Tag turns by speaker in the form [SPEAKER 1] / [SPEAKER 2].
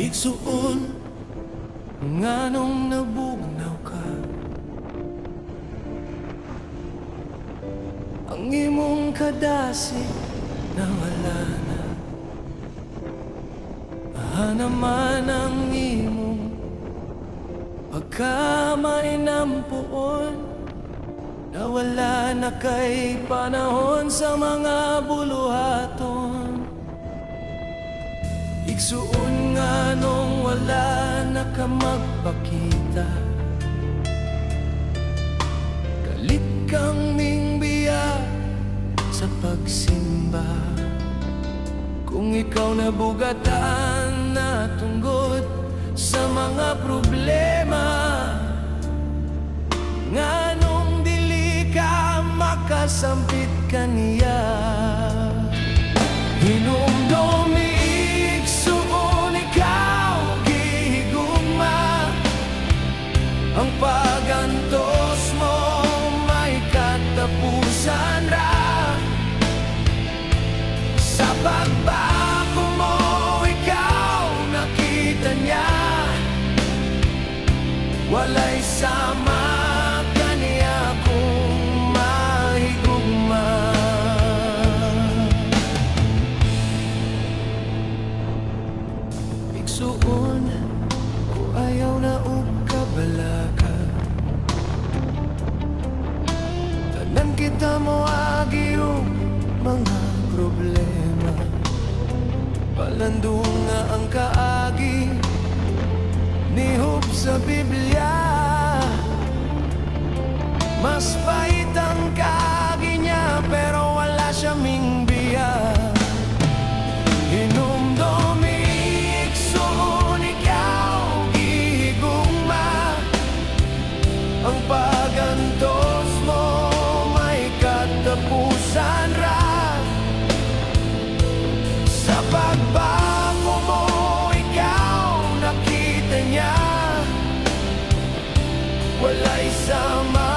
[SPEAKER 1] Igsuon, nganong nabugnaw ka. Ang imong kadasi nawala na. Naman ang imong pagkamainampuon. Nawala na kay panahon sa mga buluhaton. Igsuon nga nung wala na ka magpakita. Galit kang mingbiya sa pagsimba. Kung ikaw nabugatan na tunggod sa mga problema, nganong dili ka makasampit kaniya. Hinumdumi igsuon ikaw gihigugma. Ang pagantos mo may katapusan ra. Sa pagbago mo ikaw nakita niya. Walay sama kaniya kung mahigugma. Igsuon o ayaw na og kabalaka. Tanan kita mo agi og mga problema. Palandong nga ang kaagi nihop sa Biblia. Mas pait ang kaagi niya pero wala siya mingbiya. Hinumdumi igsuon ikaw gihigugma. Ang pagantos mo may katapusan ra. Sa pagbago mo ikaw nakita niya. Walay sama